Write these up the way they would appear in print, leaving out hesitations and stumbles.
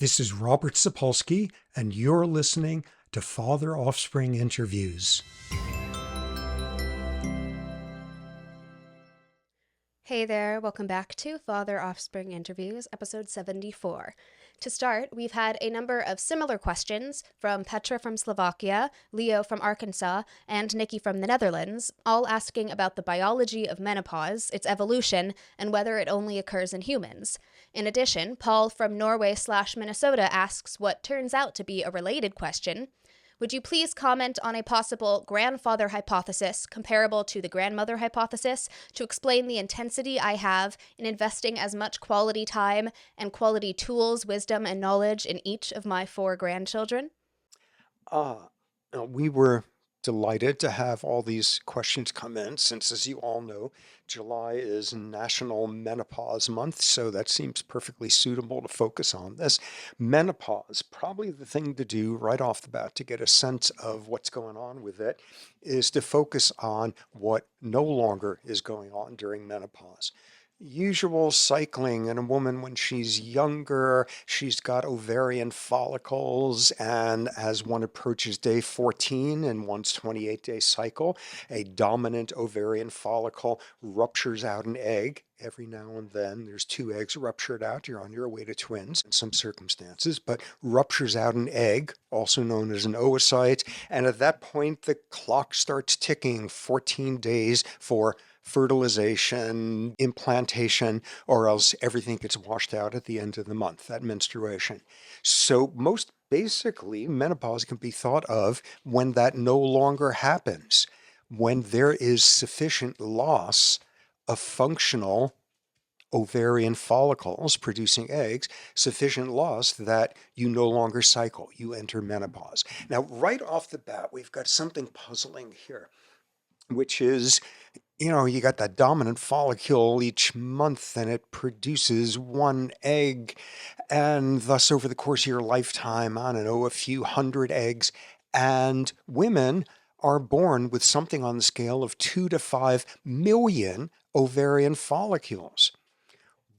This is Robert Sapolsky, and you're listening to Father-Offspring Interviews. Hey there, welcome back to Father-Offspring Interviews, episode 74. To start, we've had a number of similar questions from Petra from Slovakia, Leo from Arkansas, and Nikki from the Netherlands, all asking about the biology of menopause, its evolution, and whether it only occurs in humans. In addition, Paul from Norway/Minnesota asks what turns out to be a related question. Would you please comment on a possible grandfather hypothesis comparable to the grandmother hypothesis to explain the intensity I have in investing as much quality time and quality tools, wisdom, and knowledge in each of my 4 grandchildren? Uh, we were delighted to have all these questions come in since, as you all know, July is National Menopause Month, so that seems perfectly suitable to focus on this. Menopause, probably the thing to do right off the bat to get a sense of what's going on with it is to focus on what no longer is going on during menopause. Usual cycling in a woman when she's younger, she's got ovarian follicles, and as one approaches day 14 in one's 28-day cycle, a dominant ovarian follicle ruptures out an egg. Every now and then there's 2 eggs ruptured out. You're on your way to twins in some circumstances, but ruptures out an egg, also known as an oocyte. And at that point, the clock starts ticking 14 days for fertilization, implantation, or else everything gets washed out at the end of the month, that menstruation. So most basically, menopause can be thought of when that no longer happens, when there is sufficient loss of functional ovarian follicles producing eggs, sufficient loss that you no longer cycle, you enter menopause. Now, right off the bat, we've got something puzzling here, which is you got that dominant follicle each month and it produces 1 egg. And thus, over the course of your lifetime, I don't know, a few hundred eggs. And women are born with something on the scale of 2 to 5 million ovarian follicles.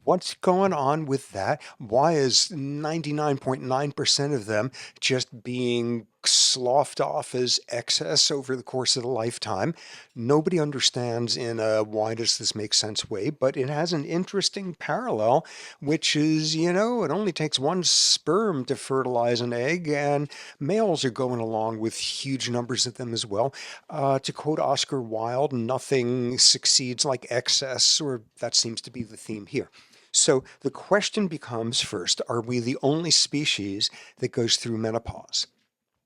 What's going on with that? Why is 99.9% of them just being sloughed off as excess over the course of the lifetime? Nobody understands in a why does this make sense way, but it has an interesting parallel, which is, it only takes 1 sperm to fertilize an egg, and males are going along with huge numbers of them as well. To quote Oscar Wilde, nothing succeeds like excess, or that seems to be the theme here. So the question becomes first, are we the only species that goes through menopause?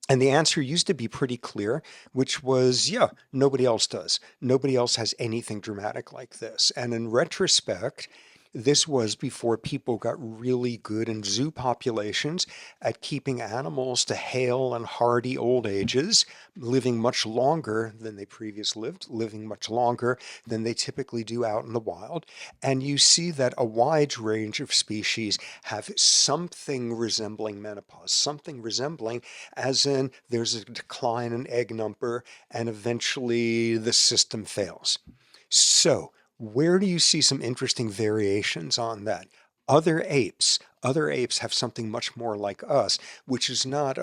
And the answer used to be pretty clear, which was, yeah, nobody else does. Nobody else has anything dramatic like this. And in retrospect, this was before people got really good in zoo populations at keeping animals to hale and hardy old ages, living much longer than they previously lived, living much longer than they typically do out in the wild. And you see that a wide range of species have something resembling menopause, something resembling as in there's a decline in egg number and eventually the system fails. So where do you see some interesting variations on that? Other apes have something much more like us, which is not,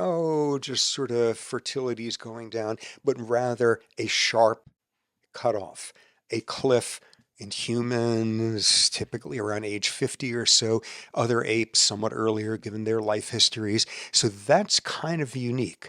just sort of fertility is going down, but rather a sharp cutoff, a cliff. In humans, typically around age 50 or so, other apes somewhat earlier given their life histories. So that's kind of unique.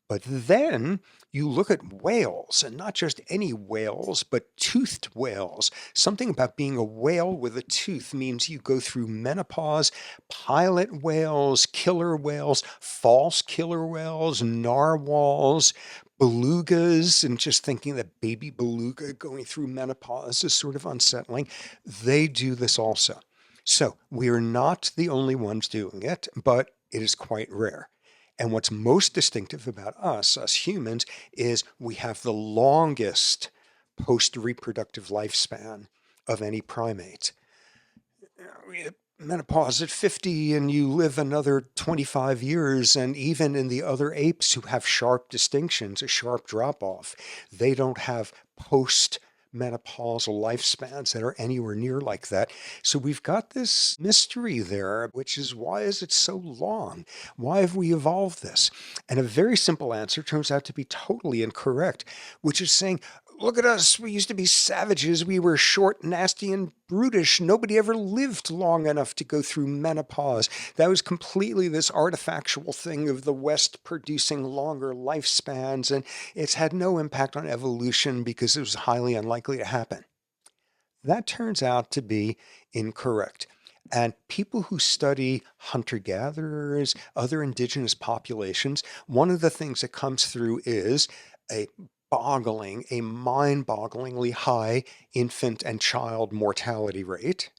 But then you look at whales, and not just any whales, but toothed whales. Something about being a whale with a tooth means you go through menopause. Pilot whales, killer whales, false killer whales, narwhals, belugas, and just thinking that baby beluga going through menopause is sort of unsettling. They do this also. So we are not the only ones doing it, but it is quite rare. And what's most distinctive about us humans, is we have the longest post-reproductive lifespan of any primate. We hit menopause at 50 and you live another 25 years, and even in the other apes who have sharp distinctions, a sharp drop-off, they don't have post menopausal lifespans that are anywhere near like that. So we've got this mystery there, which is, why is it so long? Why have we evolved this? And a very simple answer turns out to be totally incorrect, which is saying, look at us. We used to be savages. We were short, nasty, and brutish. Nobody ever lived long enough to go through menopause. That was completely this artifactual thing of the West producing longer lifespans, and it's had no impact on evolution because it was highly unlikely to happen. That turns out to be incorrect. And people who study hunter-gatherers, other indigenous populations, one of the things that comes through is a a mind-bogglingly high infant and child mortality rate.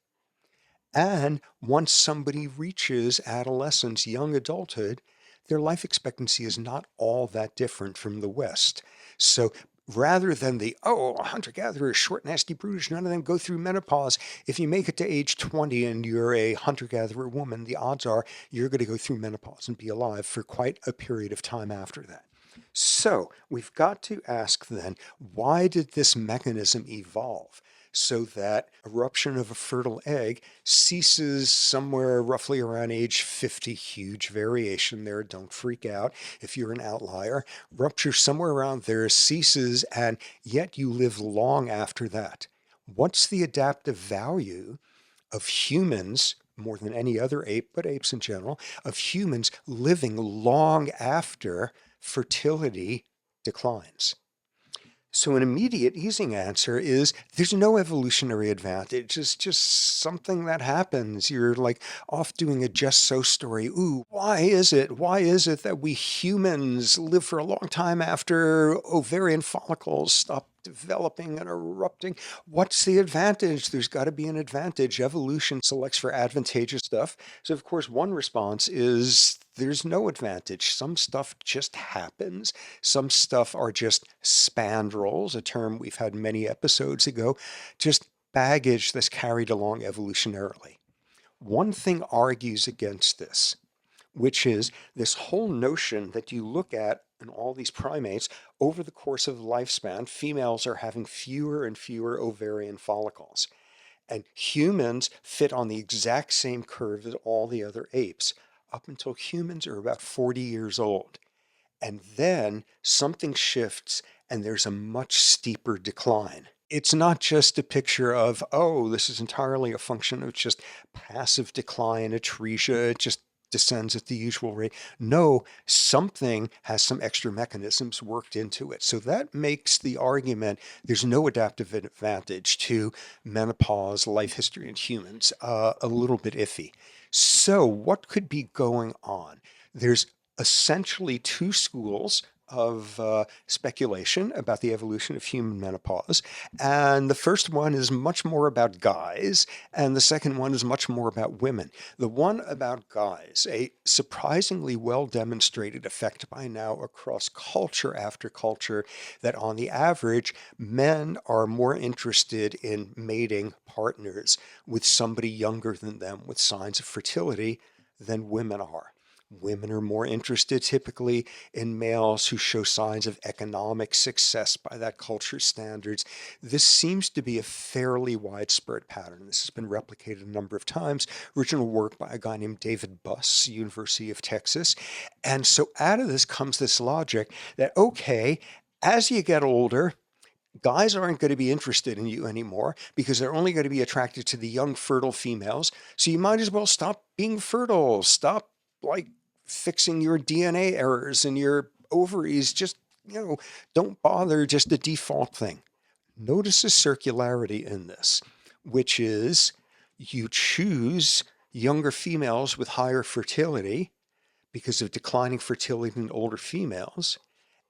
And once somebody reaches adolescence, young adulthood, their life expectancy is not all that different from the West. So rather than hunter-gatherer, short, nasty, brutish, none of them go through menopause. If you make it to age 20 and you're a hunter-gatherer woman, the odds are you're going to go through menopause and be alive for quite a period of time after that. So we've got to ask then, why did this mechanism evolve? So that eruption of a fertile egg ceases somewhere roughly around age 50. Huge variation there. Don't freak out if you're an outlier. Rupture somewhere around there ceases, and yet you live long after that. What's the adaptive value of humans, more than any other ape, but apes in general, of humans living long after fertility declines? So an immediate easing answer is there's no evolutionary advantage. It's just something that happens. You're like off doing a just so story. Ooh, why is it? Why is it that we humans live for a long time after ovarian follicles stop developing and erupting? What's the advantage? There's got to be an advantage. Evolution selects for advantageous stuff. So of course, one response is there's no advantage. Some stuff just happens. Some stuff are just spandrels, a term we've had many episodes ago, just baggage that's carried along evolutionarily. One thing argues against this, which is this whole notion that you look at in all these primates over the course of the lifespan, females are having fewer and fewer ovarian follicles. And humans fit on the exact same curve as all the other apes up until humans are about 40 years old. And then something shifts and there's a much steeper decline. It's not just a picture of, oh, this is entirely a function of just passive decline, atresia, it just descends at the usual rate. No, something has some extra mechanisms worked into it. So that makes the argument there's no adaptive advantage to menopause, life history in humans, a little bit iffy. So what could be going on? There's essentially two schools of speculation about the evolution of human menopause. And the first one is much more about guys, and the second one is much more about women. The one about guys, a surprisingly well demonstrated effect by now across culture after culture, that on the average, men are more interested in mating partners with somebody younger than them with signs of fertility than women are. Women are more interested typically in males who show signs of economic success by that culture's standards. This seems to be a fairly widespread pattern. This has been replicated a number of times. Original work by a guy named David Buss, University of Texas. And so out of this comes this logic that, okay, as you get older, guys aren't going to be interested in you anymore because they're only going to be attracted to the young, fertile females. So you might as well stop being fertile. Stop like fixing your DNA errors in your ovaries. Just, don't bother, just a default thing. Notice the circularity in this, which is you choose younger females with higher fertility because of declining fertility in older females.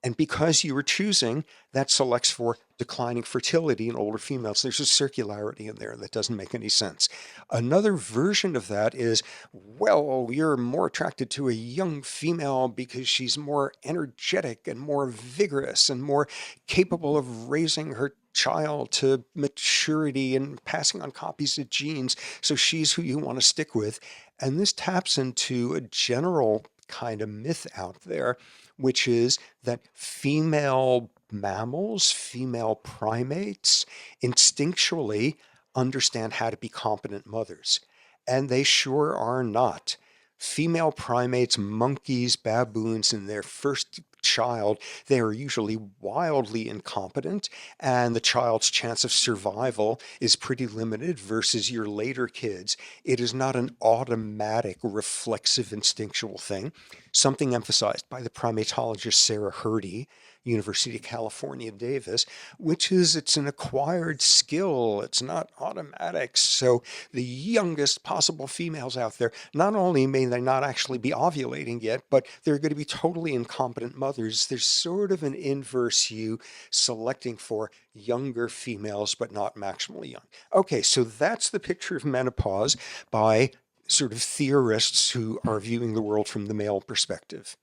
And because you were choosing, that selects for declining fertility in older females. There's a circularity in there that doesn't make any sense. Another version of that is, well, you're more attracted to a young female because she's more energetic and more vigorous and more capable of raising her child to maturity and passing on copies of genes. So she's who you want to stick with. And this taps into a general kind of myth out there, which is that female mammals, female primates, instinctually understand how to be competent mothers. And they sure are not. Female primates, monkeys, baboons, in their first child, they are usually wildly incompetent, and the child's chance of survival is pretty limited versus your later kids. It is not an automatic, reflexive, instinctual thing. Something emphasized by the primatologist Sarah Hrdy, University of California, Davis, which is it's an acquired skill. It's not automatic. So the youngest possible females out there, not only may they not actually be ovulating yet, but they're going to be totally incompetent mothers. There's sort of an inverse you selecting for younger females, but not maximally young. Okay, so that's the picture of menopause by sort of theorists who are viewing the world from the male perspective.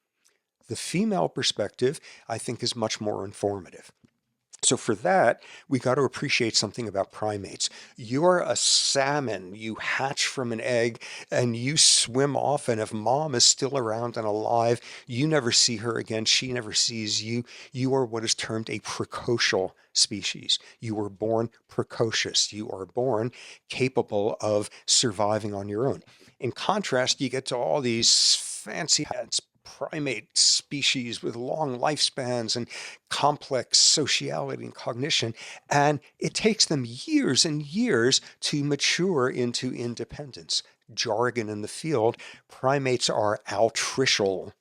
The female perspective, I think, is much more informative. So for that, we got to appreciate something about primates. You're a salmon. You hatch from an egg and you swim off, and if mom is still around and alive, you never see her again. She never sees you. You are what is termed a precocial species. You were born precocious. You are born capable of surviving on your own. In contrast, you get to all these fancy primate species with long lifespans and complex sociality and cognition, and it takes them years and years to mature into independence. Jargon in the field, primates are altricial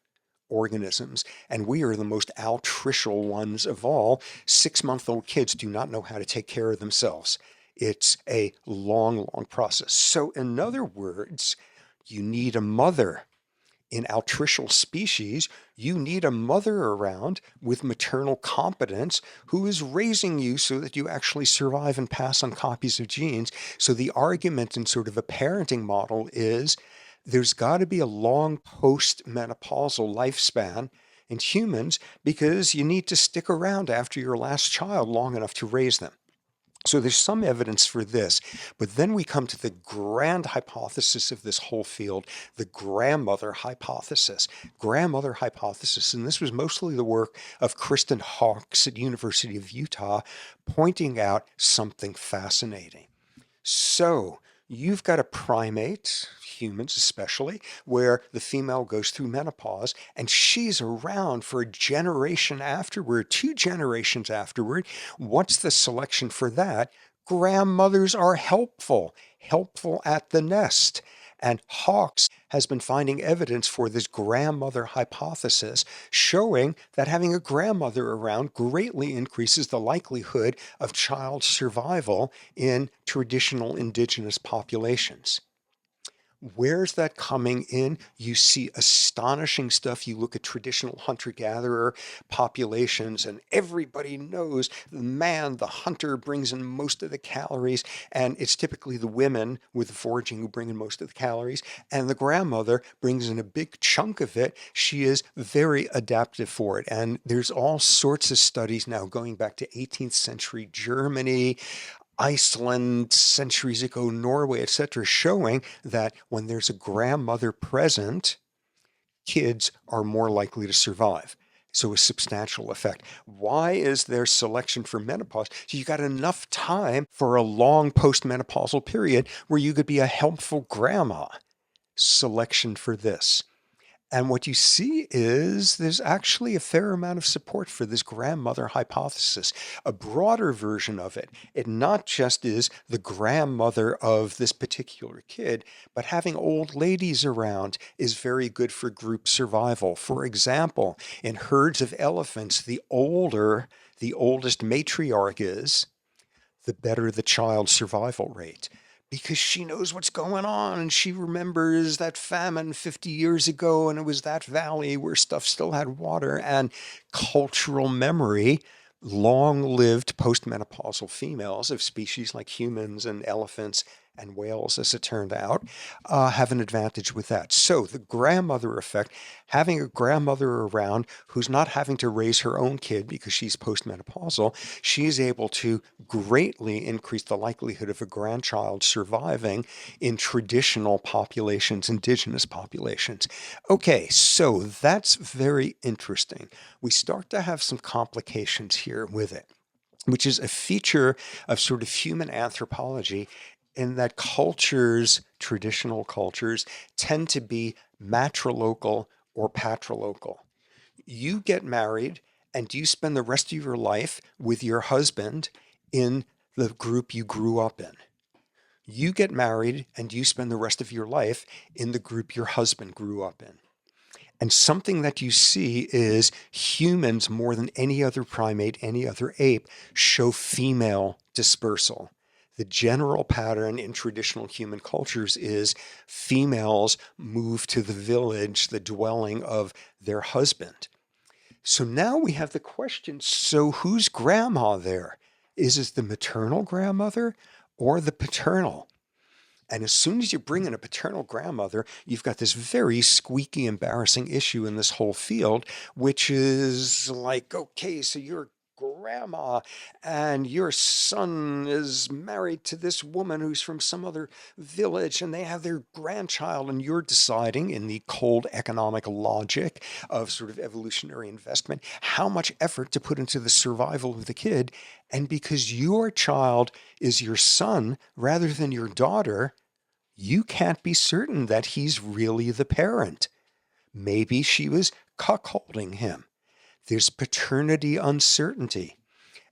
organisms, and we are the most altricial ones of all. 6-month-old kids do not know how to take care of themselves. It's a long, long process. So, in other words, you need a mother. In altricial species, you need a mother around with maternal competence who is raising you so that you actually survive and pass on copies of genes. So the argument in sort of a parenting model is there's got to be a long post-menopausal lifespan in humans because you need to stick around after your last child long enough to raise them. So there's some evidence for this, but then we come to the grand hypothesis of this whole field, the grandmother hypothesis. Grandmother hypothesis, and this was mostly the work of Kristen Hawkes at University of Utah, pointing out something fascinating. So you've got a primate, humans especially, where the female goes through menopause and she's around for a generation afterward, 2 generations afterward. What's the selection for that? Grandmothers are helpful, helpful at the nest. And Hawkes has been finding evidence for this grandmother hypothesis, showing that having a grandmother around greatly increases the likelihood of child survival in traditional indigenous populations. Where's that coming in? You see astonishing stuff. You look at traditional hunter-gatherer populations, and everybody knows the man, the hunter, brings in most of the calories, and it's typically the women with the foraging who bring in most of the calories, and the grandmother brings in a big chunk of it. She is very adaptive for it, and there's all sorts of studies now going back to 18th century Germany, Iceland, centuries ago, Norway, etc., showing that when there's a grandmother present, kids are more likely to survive. So a substantial effect. Why is there selection for menopause? So you got enough time for a long postmenopausal period where you could be a helpful grandma. Selection for this. And what you see is there's actually a fair amount of support for this grandmother hypothesis, a broader version of it. It not just is the grandmother of this particular kid, but having old ladies around is very good for group survival. For example, in herds of elephants, the older the oldest matriarch is, the better the child's survival rate because she knows what's going on and she remembers that famine 50 years ago and it was that valley where stuff still had water and cultural memory. Long lived postmenopausal females of species like humans and elephants And whales, as it turned out, have an advantage with that. So the grandmother effect, having a grandmother around who's not having to raise her own kid because she's postmenopausal, she's able to greatly increase the likelihood of a grandchild surviving in traditional populations, indigenous populations. Okay, so that's very interesting. We start to have some complications here with it, which is a feature of sort of human anthropology in that cultures, traditional cultures, tend to be matrilocal or patrilocal. You get married and you spend the rest of your life with your husband in the group you grew up in. You get married and you spend the rest of your life in the group your husband grew up in. And something that you see is humans, more than any other primate, any other ape, show female dispersal. The general pattern in traditional human cultures is females move to the village, the dwelling of their husband. So now we have the question, so who's grandma there? Is it the maternal grandmother or the paternal? And as soon as you bring in a paternal grandmother, you've got this very squeaky, embarrassing issue in this whole field, which is like, okay, so you're grandma and your son is married to this woman who's from some other village and they have their grandchild, and you're deciding in the cold economic logic of sort of evolutionary investment how much effort to put into the survival of the kid. And because your child is your son rather than your daughter, you can't be certain that he's really the parent. Maybe she was cuckolding him. There's paternity uncertainty.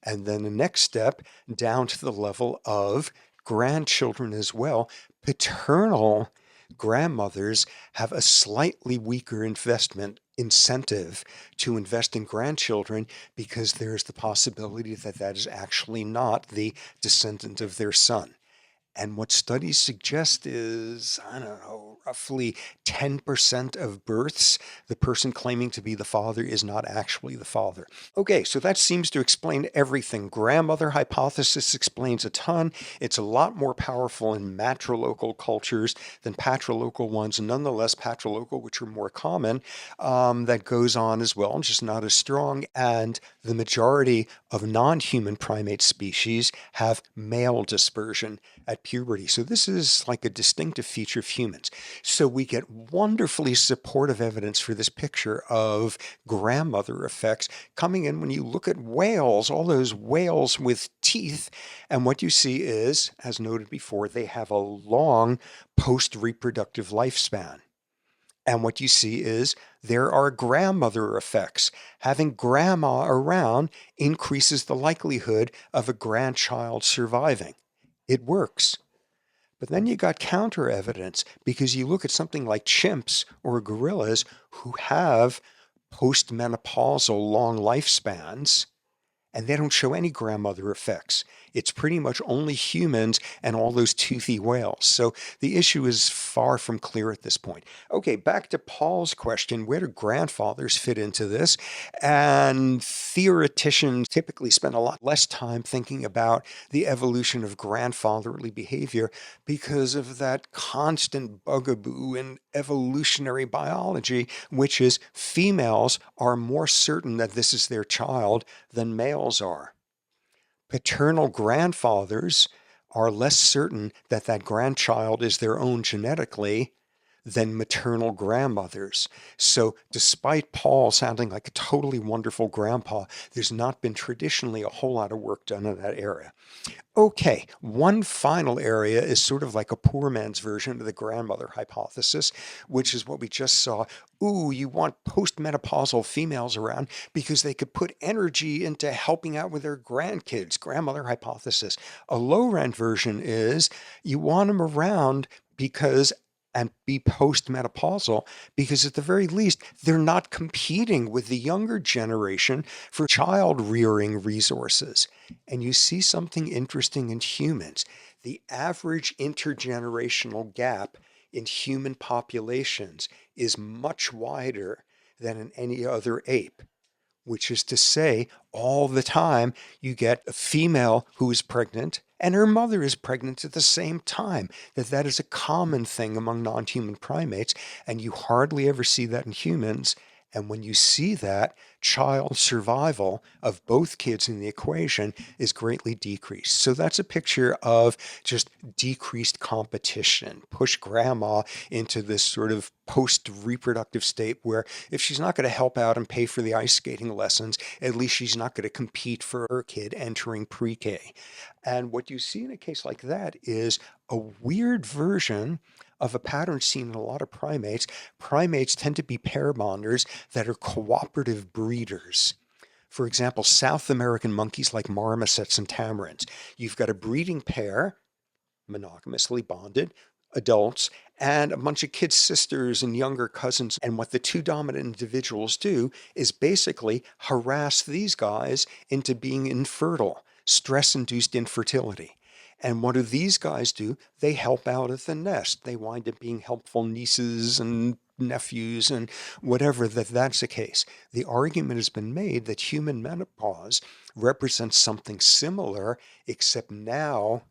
And then the next step down to the level of grandchildren as well. Paternal grandmothers have a slightly weaker investment incentive to invest in grandchildren because there's the possibility that that is actually not the descendant of their son. And what studies suggest is, I don't know, roughly 10% of births, the person claiming to be the father is not actually the father. Okay, so that seems to explain everything. Grandmother hypothesis explains a ton. It's a lot more powerful in matrilocal cultures than patrilocal ones. Nonetheless, patrilocal, which are more common, that goes on as well, just not as strong. And the majority of non-human primate species have male dispersion at puberty. So this is like a distinctive feature of humans. So we get wonderfully supportive evidence for this picture of grandmother effects coming in when you look at whales, all those whales with teeth. And what you see is, as noted before, they have a long post-reproductive lifespan. And what you see is there are grandmother effects. Having grandma around increases the likelihood of a grandchild surviving. It works. But then you got counter evidence because you look at something like chimps or gorillas who have postmenopausal long lifespans, and they don't show any grandmother effects. It's pretty much only humans and all those toothy whales. So the issue is far from clear at this point. Okay, back to Paul's question, where do grandfathers fit into this? And theoreticians typically spend a lot less time thinking about the evolution of grandfatherly behavior because of that constant bugaboo in evolutionary biology, which is females are more certain that this is their child than males are. Paternal grandfathers are less certain that that grandchild is their own genetically than maternal grandmothers. So despite Paul sounding like a totally wonderful grandpa, there's not been traditionally a whole lot of work done in that area. Okay, one final area is sort of like a poor man's version of the grandmother hypothesis, which is what we just saw. Ooh, you want postmenopausal females around because they could put energy into helping out with their grandkids. Grandmother hypothesis. A low-rent version is you want them around because and be postmenopausal because at the very least they're not competing with the younger generation for child rearing resources. And you see something interesting in humans. The average intergenerational gap in human populations is much wider than in any other ape. which is to say, all the time you get a female who is pregnant and her mother is pregnant at the same time. That is a common thing among non-human primates, and you hardly ever see that in humans. And when you see that, child survival of both kids in the equation is greatly decreased. So that's a picture of just decreased competition. Push grandma into this sort of post-reproductive state where if she's not going to help out and pay for the ice skating lessons, at least she's not going to compete for her kid entering pre-K. And what you see in a case like that is a weird version of a pattern seen in a lot of primates. Primates tend to be pair bonders that are cooperative breeders. For example, South American monkeys like marmosets and tamarins. You've got a breeding pair, monogamously bonded, adults, and a bunch of kid sisters and younger cousins. And what the two dominant individuals do is basically harass these guys into being infertile, stress-induced infertility. And what do these guys do? They help out at the nest. They wind up being helpful nieces and nephews and whatever, that's the case. The argument has been made that human menopause represents something similar, except now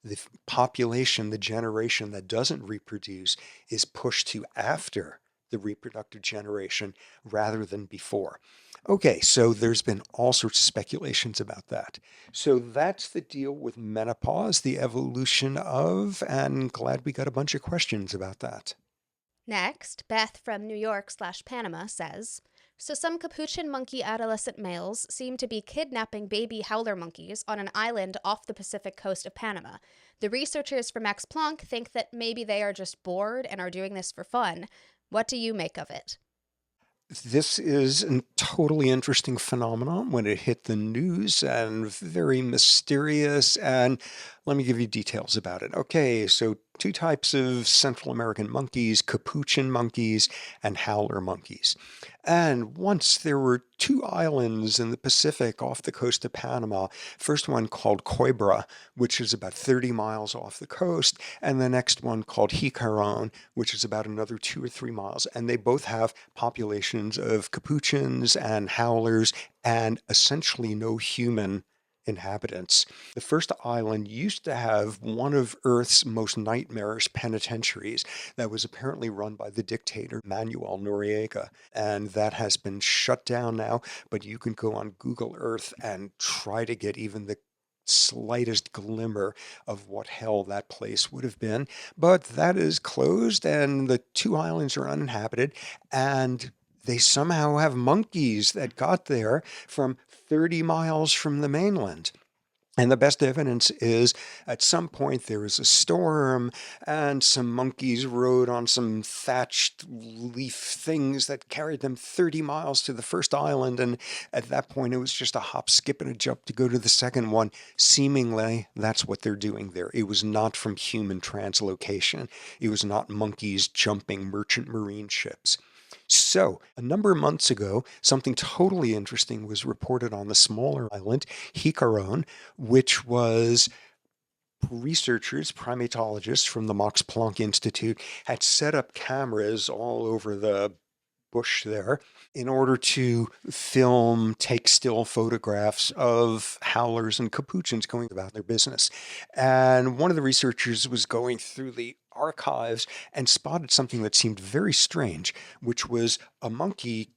the population, the generation that doesn't reproduce, is pushed to after the reproductive generation rather than before. Okay, so there's been all sorts of speculations about that. So that's the deal with menopause, the evolution of, and glad we got a bunch of questions about that. Next, Beth from New York/Panama says, so some capuchin monkey adolescent males seem to be kidnapping baby howler monkeys on an island off the Pacific coast of Panama. The researchers from Max Planck think that maybe they are just bored and are doing this for fun. What do you make of it? This is a totally interesting phenomenon when it hit the news and very mysterious. And let me give you details about it. Okay, so two types of Central American monkeys, capuchin monkeys and howler monkeys. And once there were two islands in the Pacific off the coast of Panama, first one called Coimbra, which is about 30 miles off the coast, and the next one called Jicaron, which is about another 2 or 3 miles. And they both have populations of capuchins and howlers and essentially no human inhabitants. The first island used to have one of Earth's most nightmarish penitentiaries that was apparently run by the dictator Manuel Noriega, and that has been shut down now, but you can go on Google Earth and try to get even the slightest glimmer of what hell that place would have been. But that is closed, and the two islands are uninhabited, and they somehow have monkeys that got there from 30 miles from the mainland. And the best evidence is at some point there was a storm and some monkeys rode on some thatched leaf things that carried them 30 miles to the first island. And at that point, it was just a hop, skip, and a jump to go to the second one. Seemingly, that's what they're doing there. It was not from human translocation. It was not monkeys jumping merchant marine ships. So, a number of months ago, something totally interesting was reported on the smaller island, Jicaron, which was researchers, primatologists from the Max Planck Institute had set up cameras all over the bush there in order to film, take still photographs of howlers and capuchins going about their business. And one of the researchers was going through the archives and spotted something that seemed very strange, which was a monkey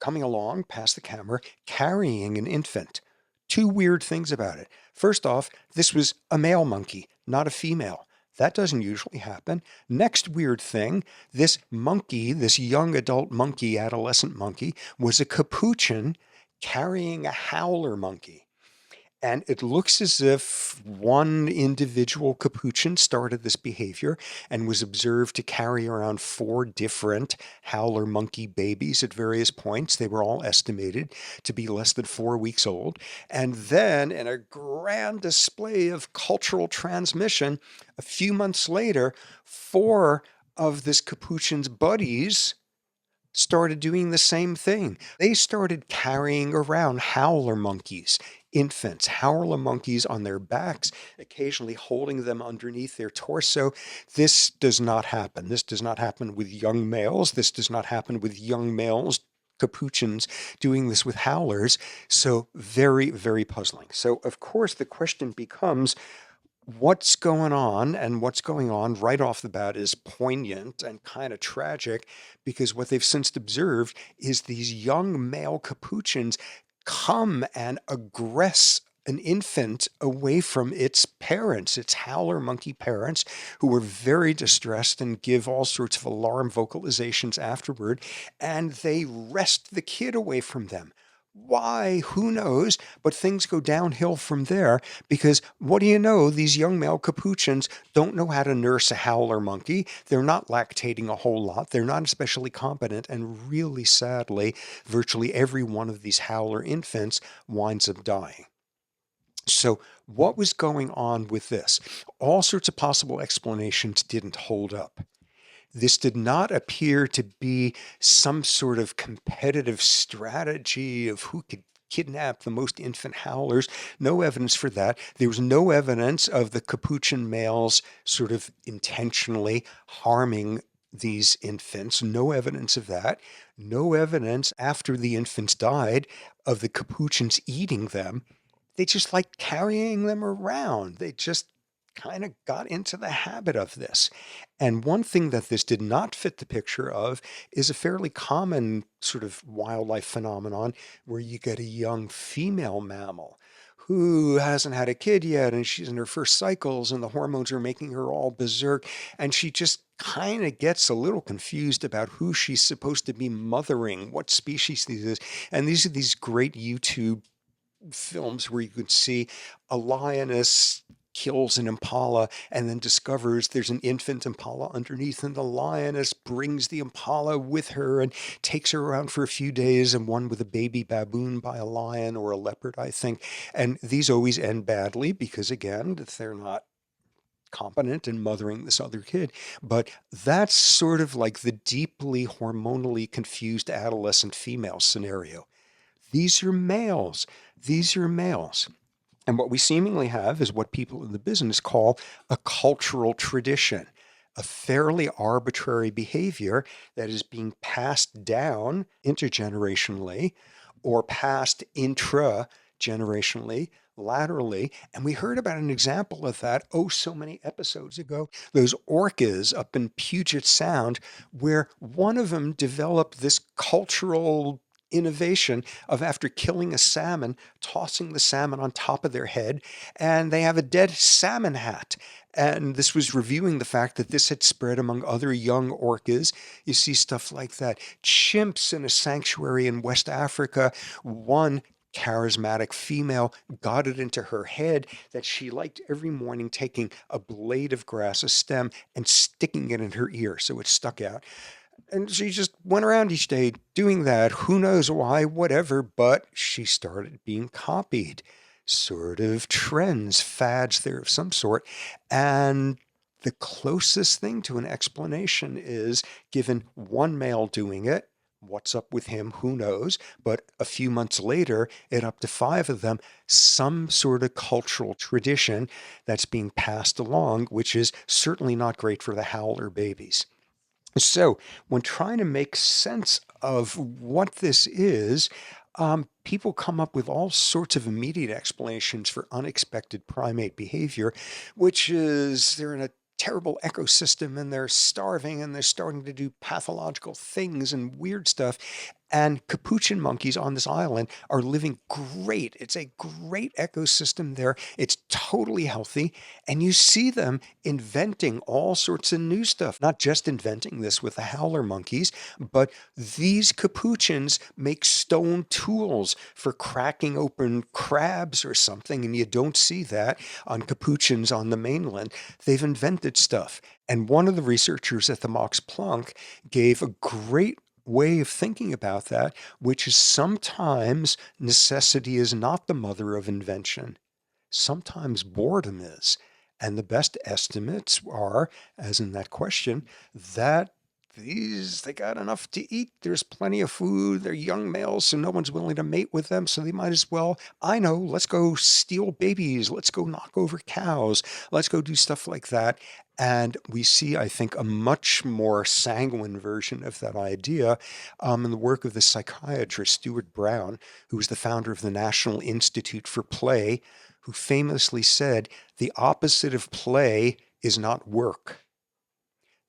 coming along past the camera carrying an infant. Two weird things about it. First off, this was a male monkey, not a female. That doesn't usually happen. Next weird thing, this monkey, this young adult monkey, adolescent monkey, was a capuchin carrying a howler monkey. And it looks as if one individual capuchin started this behavior and was observed to carry around 4 different howler monkey babies at various points. They were all estimated to be less than 4 weeks old. And then, in a grand display of cultural transmission, a few months later, 4 of this capuchin's buddies started doing the same thing. They started carrying around howler monkeys, infants, howler monkeys on their backs, occasionally holding them underneath their torso. This does not happen. This does not happen with young males. This does not happen with young males Capuchins doing this with howlers. So very, very puzzling. So, of course, the question becomes, what's going on? And what's going on right off the bat is poignant and kind of tragic, because what they've since observed is these young male capuchins come and aggress an infant away from its parents, its howler monkey parents, who are very distressed and give all sorts of alarm vocalizations afterward, and they wrest the kid away from them. Why? Who knows? But things go downhill from there, because what do you know? These young male capuchins don't know how to nurse a howler monkey. They're not lactating a whole lot. They're not especially competent. And really sadly, virtually every one of these howler infants winds up dying. So, what was going on with this? All sorts of possible explanations didn't hold up. This did not appear to be some sort of competitive strategy of who could kidnap the most infant howlers. No evidence for that. There was no evidence of the capuchin males sort of intentionally harming these infants. No evidence of that. No evidence after the infants died of the capuchins eating them. They just like carrying them around. They just kind of got into the habit of this. And one thing that this did not fit the picture of is a fairly common sort of wildlife phenomenon where you get a young female mammal who hasn't had a kid yet, and she's in her first cycles, and the hormones are making her all berserk, and she just kind of gets a little confused about who she's supposed to be mothering, what species this is. And these are these great YouTube films where you could see a lioness kills an impala and then discovers there's an infant impala underneath, and the lioness brings the impala with her and takes her around for a few days, and one with a baby baboon by a lion or a leopard, I think. And these always end badly because, again, they're not competent in mothering this other kid. But that's sort of like the deeply hormonally confused adolescent female scenario. These are males. These are males. And what we seemingly have is what people in the business call a cultural tradition, a fairly arbitrary behavior that is being passed down intergenerationally or passed intra-generationally, laterally. And we heard about an example of that, oh, so many episodes ago. Those orcas up in Puget Sound, where one of them developed this cultural innovation of, after killing a salmon, tossing the salmon on top of their head, and they have a dead salmon hat. And this was reviewing the fact that this had spread among other young orcas. You see stuff like that. Chimps in a sanctuary in West Africa, one charismatic female got it into her head that she liked every morning taking a blade of grass, a stem, and sticking it in her ear so it stuck out. And she just went around each day doing that. Who knows why, whatever, but she started being copied. Sort of trends, fads there of some sort. And the closest thing to an explanation is given one male doing it. What's up with him? Who knows? But a few months later, it up to 5 of them, some sort of cultural tradition that's being passed along, which is certainly not great for the howler babies. So, when trying to make sense of what this is, people come up with all sorts of immediate explanations for unexpected primate behavior, which is they're in a terrible ecosystem and they're starving and they're starting to do pathological things and weird stuff. And capuchin monkeys on this island are living great. It's a great ecosystem there. It's totally healthy. And you see them inventing all sorts of new stuff, not just inventing this with the howler monkeys, but these capuchins make stone tools for cracking open crabs or something. And you don't see that on capuchins on the mainland. They've invented stuff. And one of the researchers at the Max Planck gave a great way of thinking about that, which is sometimes necessity is not the mother of invention. Sometimes boredom is. And the best estimates are, as in that question, that they got enough to eat. There's plenty of food. They're young males, so no one's willing to mate with them. So they might as well, I know, let's go steal babies. Let's go knock over cows. Let's go do stuff like that. And we see, I think, a much more sanguine version of that idea in the work of the psychiatrist Stuart Brown, who was the founder of the National Institute for Play, who famously said, the opposite of play is not work.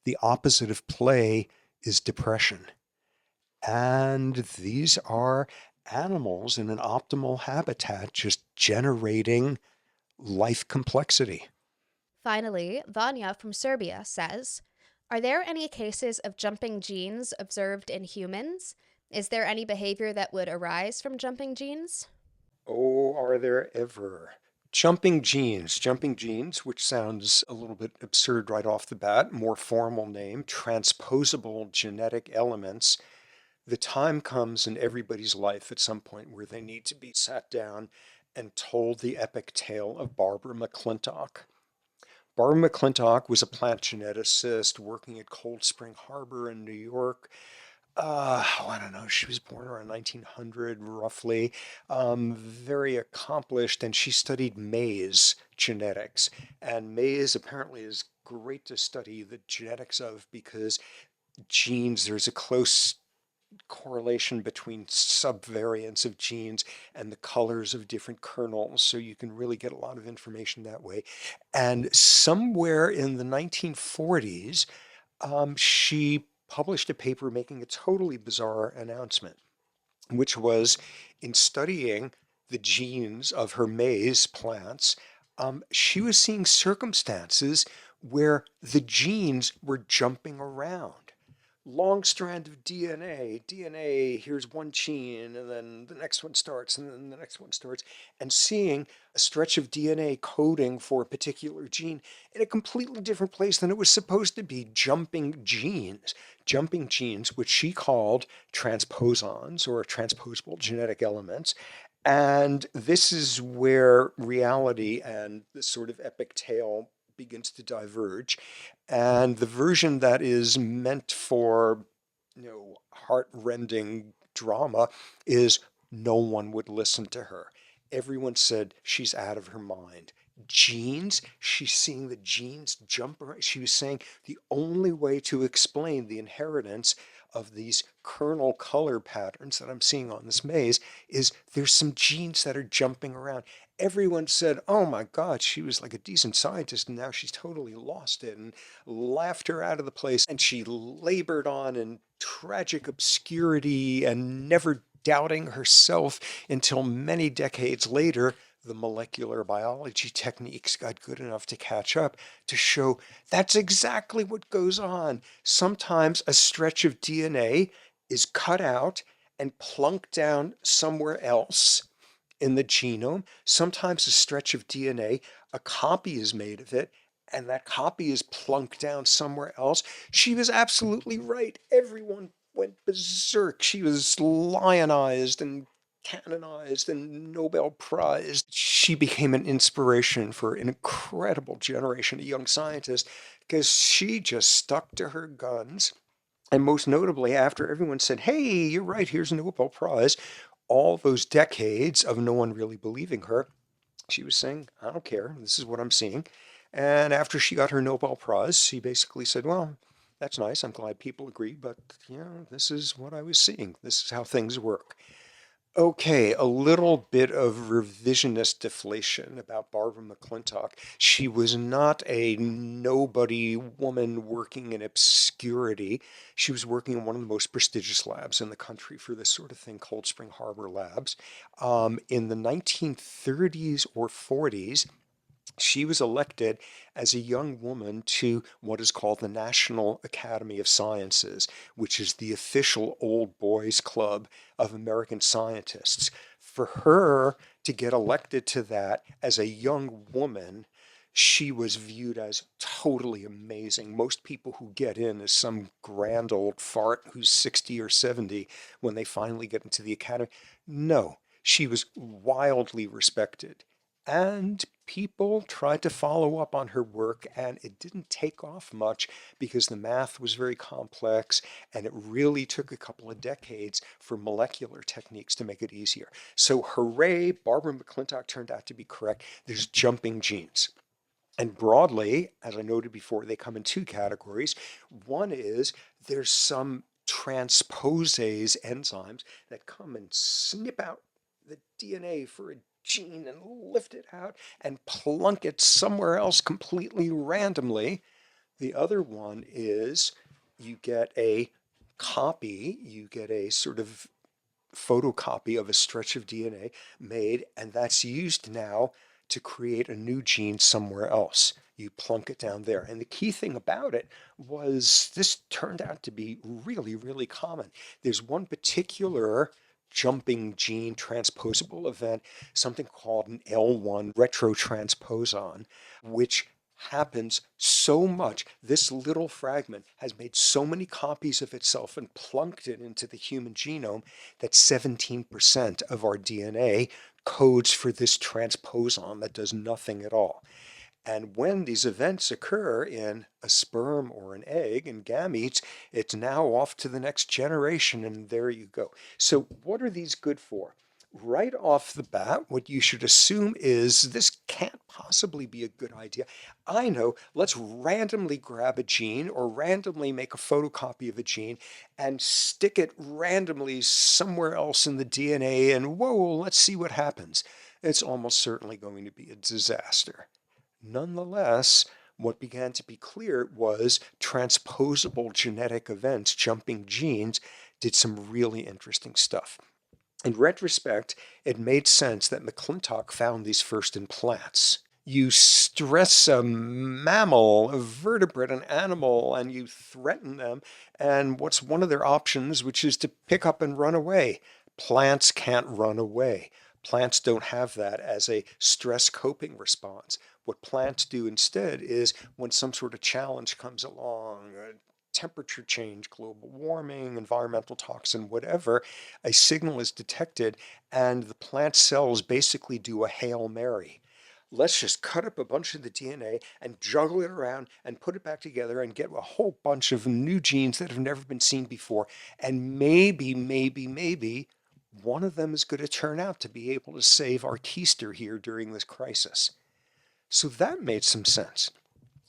The opposite of play is depression. And these are animals in an optimal habitat just generating life complexity. Finally, Vanya from Serbia says, are there any cases of jumping genes observed in humans? Is there any behavior that would arise from jumping genes? Oh, are there ever? Jumping genes, which sounds a little bit absurd right off the bat, more formal name, transposable genetic elements. The time comes in everybody's life at some point where they need to be sat down and told the epic tale of Barbara McClintock. Barbara McClintock was a plant geneticist working at Cold Spring Harbor in New York. I don't know, she was born around 1900 roughly, very accomplished, and she studied maize genetics. And maize apparently is great to study the genetics of because genes, there's a close correlation between subvariants of genes and the colors of different kernels. So you can really get a lot of information that way. And somewhere in the 1940s, she published a paper making a totally bizarre announcement, which was in studying the genes of her maize plants, she was seeing circumstances where the genes were jumping around. Long strand of DNA, here's one gene, and then the next one starts, and then the next one starts, and seeing a stretch of DNA coding for a particular gene in a completely different place than it was supposed to be, jumping genes, which she called transposons or transposable genetic elements. And this is where reality and this sort of epic tale begins to diverge. And the version that is meant for, heart-rending drama is no one would listen to her. Everyone said she's out of her mind. Genes, she's seeing the genes jump around. She was saying the only way to explain the inheritance of these kernel color patterns that I'm seeing on this maze is there's some genes that are jumping around. Everyone said, oh my God, she was like a decent scientist and now she's totally lost it, and laughed her out of the place. And she labored on in tragic obscurity and never doubting herself until many decades later, the molecular biology techniques got good enough to catch up to show that's exactly what goes on. Sometimes a stretch of DNA is cut out and plunked down somewhere else in the genome. Sometimes a stretch of DNA, a copy is made of it, and that copy is plunked down somewhere else. She was absolutely right. Everyone went berserk. She was lionized and canonized and Nobel prized. She became an inspiration for an incredible generation of young scientists because she just stuck to her guns. And most notably, after everyone said, hey, you're right, here's a Nobel Prize, all those decades of no one really believing her, she was saying, I don't care, this is what I'm seeing. And after she got her Nobel Prize, she basically said, well, that's nice, I'm glad people agree, but this is what I was seeing. This is how things work. Okay, a little bit of revisionist deflation about Barbara McClintock. She was not a nobody woman working in obscurity. She was working in one of the most prestigious labs in the country for this sort of thing, Cold Spring Harbor Labs. In the 1930s or 40s, she was elected as a young woman to what is called the National Academy of Sciences, which is the official old boys club of American scientists. For her to get elected to that as a young woman, she was viewed as totally amazing. Most people who get in as some grand old fart who's 60 or 70 when they finally get into the academy. No, she was wildly respected. And people tried to follow up on her work, and it didn't take off much because the math was very complex, and it really took a couple of decades for molecular techniques to make it easier. So, hooray, Barbara McClintock turned out to be correct. There's jumping genes. And broadly, as I noted before, they come in two categories. One is there's some transposase enzymes that come and snip out the DNA for a gene and lift it out and plunk it somewhere else completely randomly. The other one is you get a copy, you get a sort of photocopy of a stretch of DNA made, and that's used now to create a new gene somewhere else. You plunk it down there. And the key thing about it was this turned out to be really, really common. There's one particular jumping gene transposable event, something called an L1 retrotransposon, which happens so much. This little fragment has made so many copies of itself and plunked it into the human genome that 17% of our DNA codes for this transposon that does nothing at all. And when these events occur in a sperm or an egg and gametes, it's now off to the next generation, and there you go. So, what are these good for? Right off the bat, what you should assume is this can't possibly be a good idea. I know, let's randomly grab a gene or randomly make a photocopy of a gene and stick it randomly somewhere else in the DNA, and whoa, let's see what happens. It's almost certainly going to be a disaster. Nonetheless, what began to be clear was transposable genetic events, jumping genes, did some really interesting stuff. In retrospect, it made sense that McClintock found these first in plants. You stress a mammal, a vertebrate, an animal, and you threaten them. And what's one of their options, which is to pick up and run away? Plants can't run away. Plants don't have that as a stress coping response. What plants do instead is when some sort of challenge comes along, temperature change, global warming, environmental toxin, whatever, a signal is detected and the plant cells basically do a Hail Mary. Let's just cut up a bunch of the DNA and juggle it around and put it back together and get a whole bunch of new genes that have never been seen before. And maybe one of them is going to turn out to be able to save our keister here during this crisis. So that made some sense.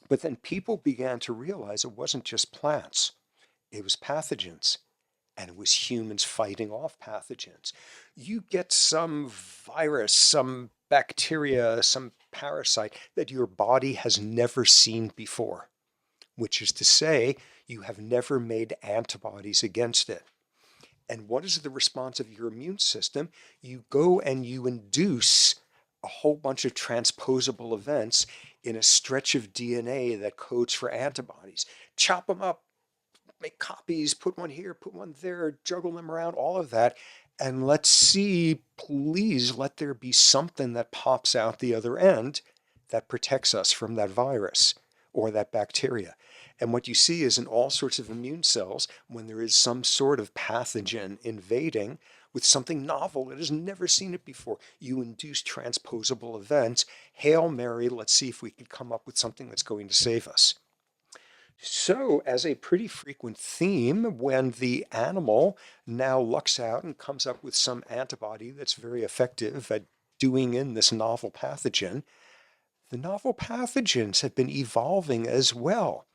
But then people began to realize it wasn't just plants, it was pathogens, and it was humans fighting off pathogens. You get some virus, some bacteria, some parasite that your body has never seen before, which is to say, you have never made antibodies against it. And what is the response of your immune system? You go and you induce a whole bunch of transposable events in a stretch of DNA that codes for antibodies. Chop them up, make copies, put one here, put one there, juggle them around, all of that. And let's see, please let there be something that pops out the other end that protects us from that virus or that bacteria. And what you see is in all sorts of immune cells, when there is some sort of pathogen invading with something novel that has never seen it before, you induce transposable events. Hail Mary, let's see if we can come up with something that's going to save us. So, as a pretty frequent theme, when the animal now lucks out and comes up with some antibody that's very effective at doing in this novel pathogen, the novel pathogens have been evolving as well.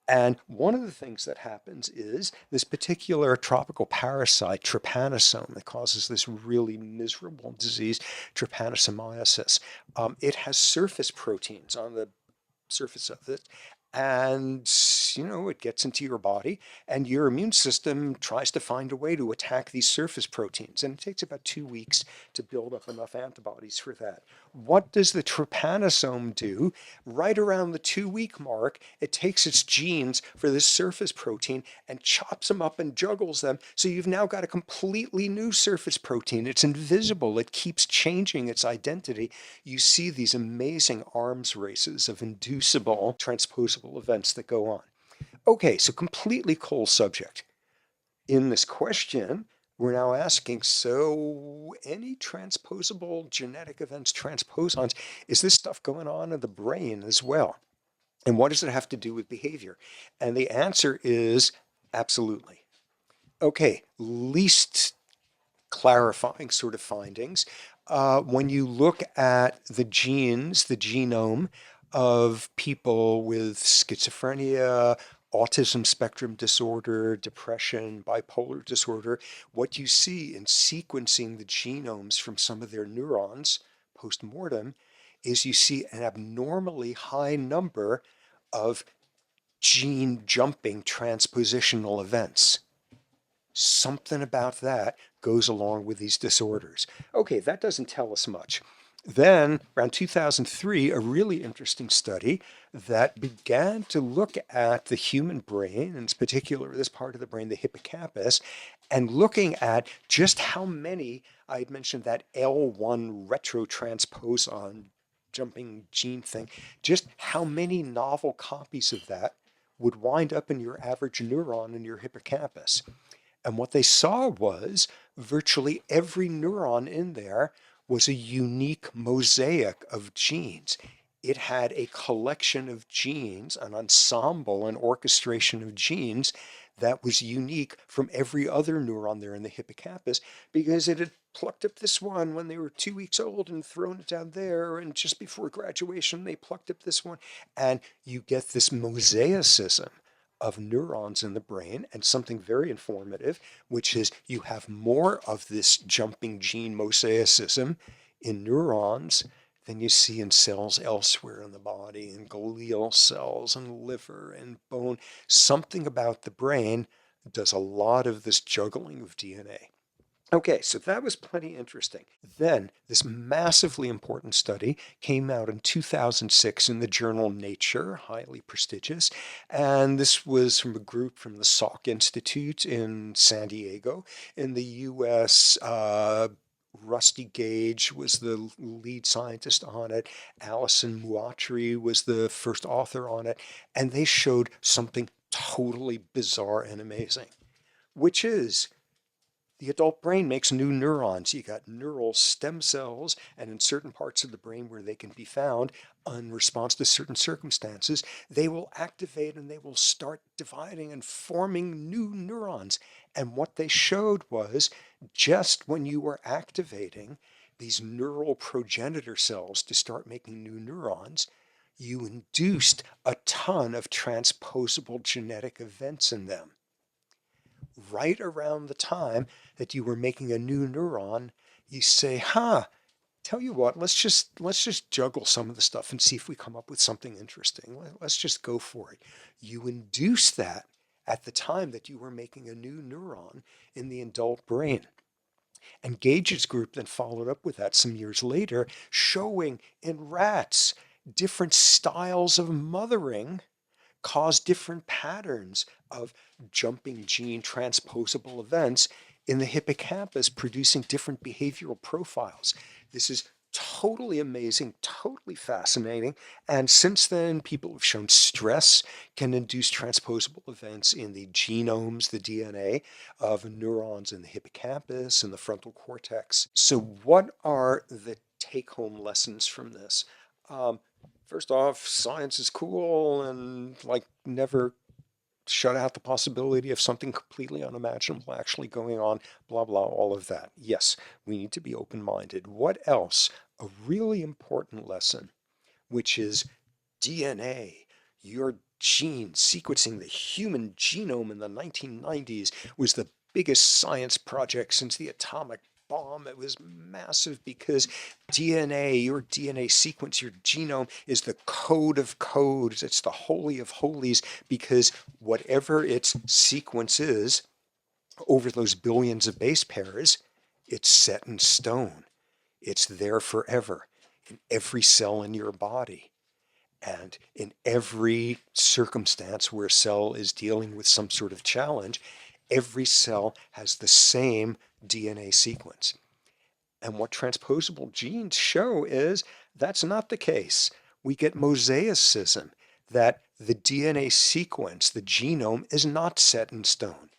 And one of the things that happens is this particular tropical parasite, trypanosome, that causes this really miserable disease, trypanosomiasis. It has surface proteins on the surface of it. And, it gets into your body, and your immune system tries to find a way to attack these surface proteins. And it takes about 2 weeks to build up enough antibodies for that. What does the trypanosome do? Right around the 2 week mark, it takes its genes for this surface protein and chops them up and juggles them. So you've now got a completely new surface protein. It's invisible. It keeps changing its identity. You see these amazing arms races of inducible transposable events that go on. Okay, so completely cold subject. In this question, we're now asking, so any transposable genetic events, transposons, is this stuff going on in the brain as well? And what does it have to do with behavior? And the answer is absolutely. Okay, least clarifying sort of findings. When you look at the genes, the genome, of people with schizophrenia, autism spectrum disorder, depression, bipolar disorder, what you see in sequencing the genomes from some of their neurons post-mortem is you see an abnormally high number of gene jumping transpositional events. Something about that goes along with these disorders. Okay, that doesn't tell us much. Then, around 2003, a really interesting study that began to look at the human brain, in particular this part of the brain, the hippocampus, and looking at just how many, I had mentioned that L1 retrotransposon jumping gene thing, just how many novel copies of that would wind up in your average neuron in your hippocampus. And what they saw was virtually every neuron in there was a unique mosaic of genes. It had a collection of genes, an ensemble, an orchestration of genes that was unique from every other neuron there in the hippocampus because it had plucked up this one when they were 2 weeks old and thrown it down there. And just before graduation, they plucked up this one. And you get this mosaicism of neurons in the brain, and something very informative, which is you have more of this jumping gene mosaicism in neurons than you see in cells elsewhere in the body, in glial cells and liver and bone. Something about the brain does a lot of this juggling of DNA. Okay, so that was plenty interesting. Then this massively important study came out in 2006 in the journal Nature, highly prestigious. And this was from a group from the Salk Institute in San Diego in the US. Rusty Gage was the lead scientist on it. Alison Muatri was the first author on it. And they showed something totally bizarre and amazing, which is the adult brain makes new neurons. You got neural stem cells, and in certain parts of the brain where they can be found, in response to certain circumstances, they will activate and they will start dividing and forming new neurons. And what they showed was just when you were activating these neural progenitor cells to start making new neurons, you induced a ton of transposable genetic events in them right around the time that you were making a new neuron. You say, tell you what, let's just juggle some of the stuff and see if we come up with something interesting. Let's just go for it. You induce that at the time that you were making a new neuron in the adult brain. And Gage's group then followed up with that some years later, showing in rats different styles of mothering cause different patterns of jumping gene transposable events in the hippocampus, producing different behavioral profiles. This is totally amazing, totally fascinating. And since then, people have shown stress can induce transposable events in the genomes, the DNA of neurons in the hippocampus and the frontal cortex. So, what are the take home lessons from this? Um, First off, science is cool and like never shut out the possibility of something completely unimaginable actually going on, blah, blah, all of that. Yes, we need to be open-minded. What else? A really important lesson, which is DNA, your gene sequencing the human genome in the 1990s was the biggest science project since the atomic bomb. It was massive because DNA, your DNA sequence, your genome is the code of codes. It's the holy of holies because whatever its sequence is over those billions of base pairs, it's set in stone. It's there forever in every cell in your body. And in every circumstance where a cell is dealing with some sort of challenge, every cell has the same DNA sequence. And what transposable genes show is that's not the case. We get mosaicism, that the DNA sequence, the genome, is not set in stone.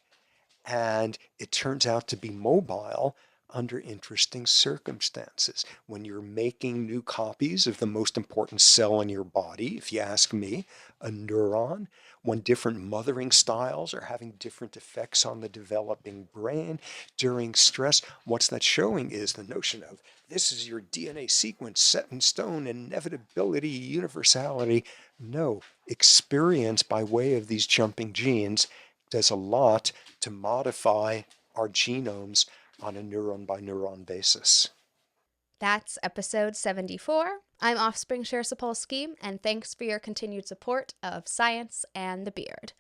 And it turns out to be mobile under interesting circumstances. When you're making new copies of the most important cell in your body, if you ask me, a neuron, when different mothering styles are having different effects on the developing brain during stress, what's that showing is the notion of this is your DNA sequence set in stone, inevitability, universality. No, experience by way of these jumping genes does a lot to modify our genomes on a neuron by neuron basis. That's episode 74. I'm Offspring Sapolsky, and thanks for your continued support of science and the beard.